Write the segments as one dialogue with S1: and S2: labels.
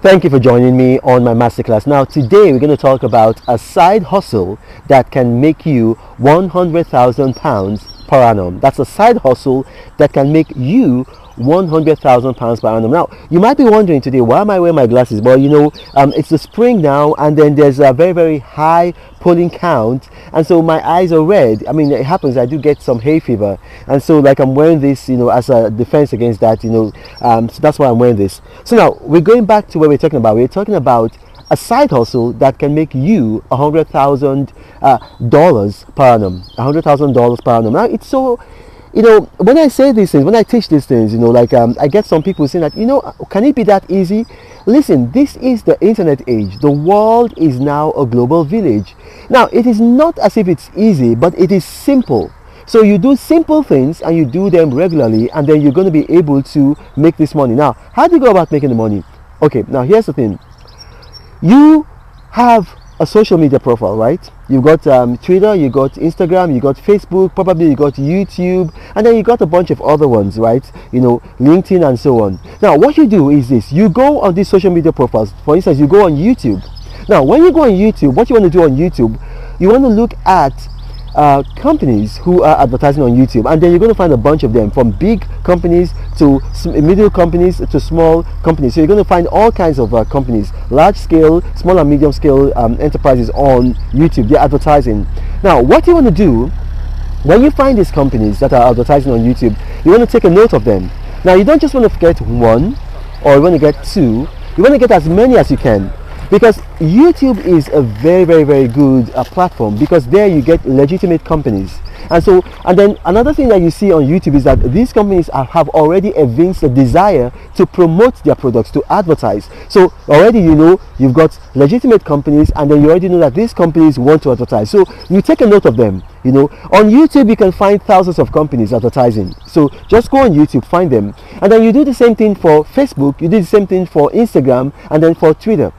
S1: Thank you for joining me on my masterclass. Now, today we're going to talk about a side hustle that can make you £100,000 per annum. That's a side hustle that can make you £100,000 per annum. Now, you might be wondering today, why am I wearing my glasses? Well, it's the spring now, and then there's a very, very high pollen count, and so my eyes are red. I mean, it happens, I do get some hay fever, and so like I'm wearing this, as a defense against that, so that's why I'm wearing this. So now we're going back to what we're talking about. We're talking about a side hustle that can make you $100,000 per annum. $100,000 per annum. Now, it's so, when I say these things, when I teach these things, I get some people saying that, can it be that easy? Listen, this is the internet age. The world is now a global village. Now, it is not as if it's easy, but it is simple. So you do simple things and you do them regularly, and then you're going to be able to make this money. Now, how do you go about making the money? Okay, now here's the thing. You have a social media profile, right? You've got Twitter, you got Instagram, you got Facebook, probably you got YouTube, and then you got a bunch of other ones, right? LinkedIn and so on. Now, what you do is this. You go on these social media profiles. For instance, you go on YouTube. Now, when you go on YouTube, what you want to do on YouTube, you want to look at companies who are advertising on YouTube, and then you're going to find a bunch of them, from big companies to middle companies to small companies. So you're going to find all kinds of companies, large scale, small and medium scale enterprises on YouTube. They're advertising. Now, what you want to do when you find these companies that are advertising on YouTube, you want to take a note of them. Now, you don't just want to get one, or you want to get two. You want to get as many as you can, because YouTube is a very, very, very good platform, because there you get legitimate companies. And then another thing that you see on YouTube is that these companies have already evinced a desire to promote their products, to advertise. So already you've got legitimate companies, and then you already know that these companies want to advertise. So you take a note of them. On YouTube you can find thousands of companies advertising. So just go on YouTube, find them, and then you do the same thing for Facebook, you do the same thing for Instagram, and then for Twitter.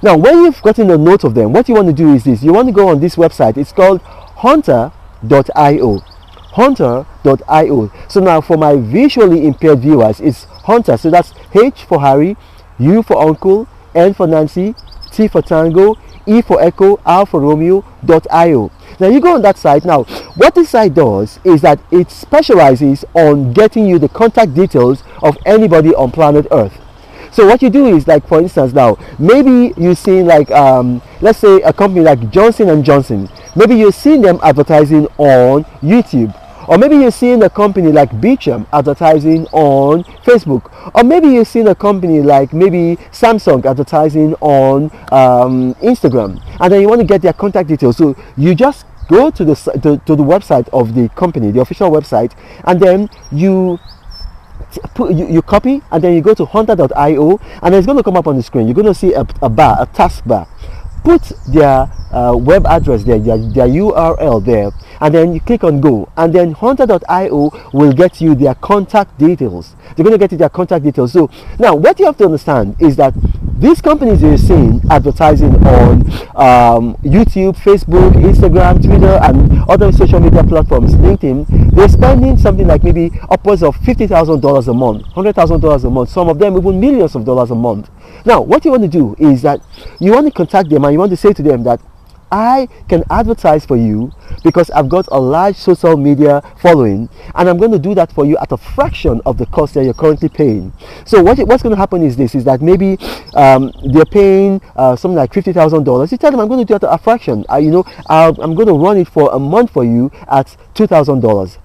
S1: Now, when you've gotten a note of them, what you want to do is this. You want to go on this website. It's called hunter.io. Hunter.io. So now, for my visually impaired viewers, it's Hunter. So that's H for Harry, U for Uncle, N for Nancy, T for Tango, E for Echo, R for Romeo.io. Now, you go on that site. Now, what this site does is that it specializes on getting you the contact details of anybody on planet Earth. So what you do is, like, for instance, now maybe you've seen, like, let's say a company like Johnson & Johnson. Maybe you've seen them advertising on YouTube, or maybe you've seen a company like Beecham advertising on Facebook, or maybe you've seen a company like maybe Samsung advertising on Instagram, and then you want to get their contact details. So you just go to the website of the company, the official website, and then you copy, and then you go to hunter.io, and it's going to come up on the screen. You're going to see a taskbar. Put their web address there, their URL there, and then you click on go, and then hunter.io will get you their contact details. They're going to get you their contact details. So now what you have to understand is that these companies you're seeing advertising on YouTube, Facebook, Instagram, Twitter, and other social media platforms, LinkedIn, they're spending something like maybe upwards of $50,000 a month, $100,000 a month, some of them even millions of dollars a month. Now, what you want to do is that you want to contact them, and you want to say to them that I can advertise for you because I've got a large social media following, and I'm going to do that for you at a fraction of the cost that you're currently paying. So what's going to happen is this, is that maybe they're paying something like $50,000. You tell them, I'm going to do it at a fraction. I'm going to run it for a month for you at $2,000.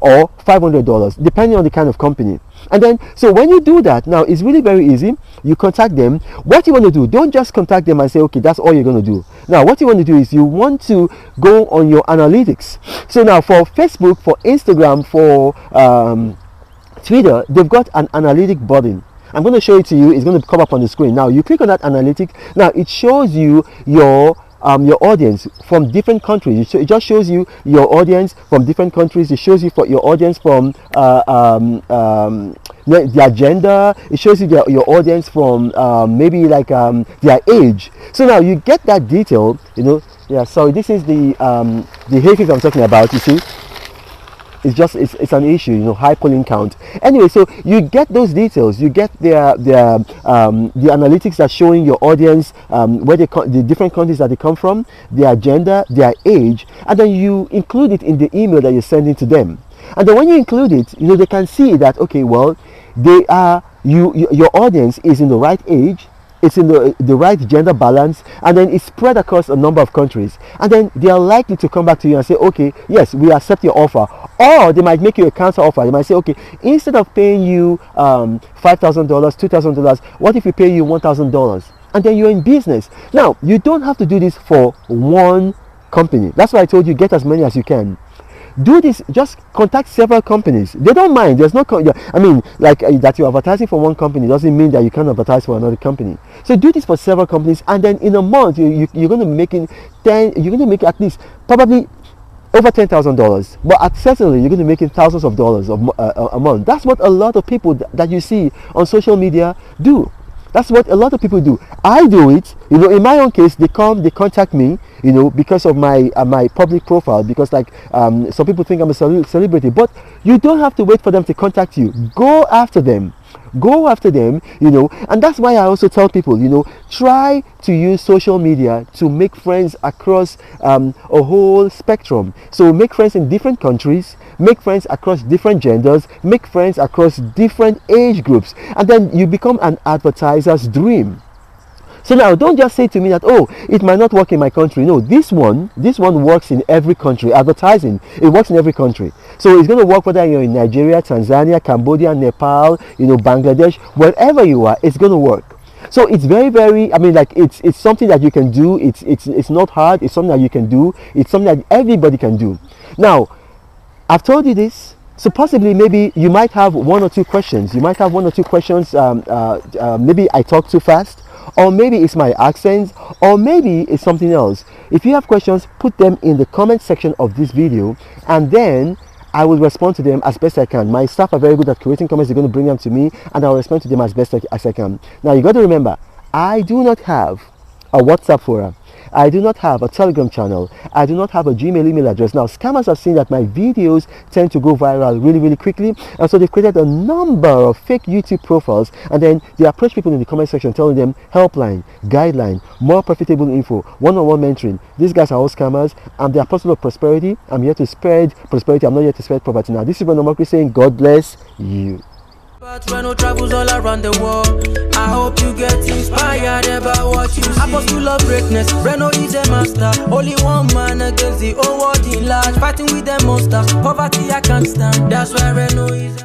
S1: Or $500, depending on the kind of company. And then, so when you do that, now it's really very easy. You contact them. What you want to do, don't just contact them and say, okay, that's all you're going to do. Now, what you want to do is you want to go on your analytics. So now for Facebook, for Instagram, for Twitter, they've got an analytic button. I'm going to show it to you. It's going to come up on the screen. Now, you click on that analytic. Now, it shows you your audience from different countries. It just shows you your audience from different countries. It shows you for your audience from their gender. It shows you your audience from maybe like their age. So now you get that detail. Yeah. So this is the hay fever I'm talking about. You see. it's an issue, you know, high polling count. Anyway, so you get those details, you get the analytics that's showing your audience, where the different countries that they come from, their gender, their age, and then you include it in the email that you're sending to them. And then when you include it, you know, they can see that, okay, well, your audience is in the right age, it's in the right gender balance, and then it's spread across a number of countries, and then they are likely to come back to you and say, okay, yes, we accept your offer. Or they might make you a counter offer. They might say, okay, instead of paying you $5,000, $2,000, what if we pay you $1,000? And then you're in business. Now, you don't have to do this for one company. That's why I told you, get as many as you can. Do this, just contact several companies. They don't mind. There's no, I mean, like that you're advertising for one company doesn't mean that you can't advertise for another company. So do this for several companies, and then in a month you're going to make you're going to make at least probably over $10,000. But certainly you're going to make thousands of dollars a month. That's what a lot of people that you see on social media do. That's what a lot of people do. I do it, you know. In my own case, they contact me, you know, because of my public profile, because like some people think I'm a celebrity. But you don't have to wait for them to contact you. Go after them, you know. And that's why I also tell people, you know, try to use social media to make friends across a whole spectrum. So make friends in different countries, make friends across different genders, make friends across different age groups, and then you become an advertiser's dream. So now, don't just say to me that, oh, it might not work in my country. No, this one works in every country. Advertising, it works in every country. So it's going to work whether you're in Nigeria, Tanzania, Cambodia, Nepal, you know, Bangladesh, wherever you are, it's going to work. So it's very, very, I mean, like it's something that you can do. It's not hard. It's something that you can do. It's something that everybody can do. Now, I've told you this. So possibly, maybe you might have one or two questions. Maybe I talk too fast, or maybe it's my accent, or maybe it's something else. If you have questions, put them in the comment section of this video, and then I will respond to them as best I can. My staff are very good at creating comments. They're going to bring them to me, and I'll respond to them as best as I can. Now, you got to remember, I do not have a WhatsApp forum. I do not have a Telegram channel. I do not have a Gmail email address. Now, scammers have seen that my videos tend to go viral really, really quickly, and so they've created a number of fake YouTube profiles, and then they approach people in the comment section telling them helpline, guideline, more profitable info, one-on-one mentoring. These guys are all scammers, and the apostle of prosperity. I'm here to spread prosperity. I'm not here to spread poverty. Now, this is Brandon Mokri saying, God bless you.
S2: But Reno travels all around the world. I hope you get inspired about what you see. Apostle of greatness, Reno is a master. Only one man against the whole world in large. Fighting with the monsters, poverty I can't stand. That's why Reno is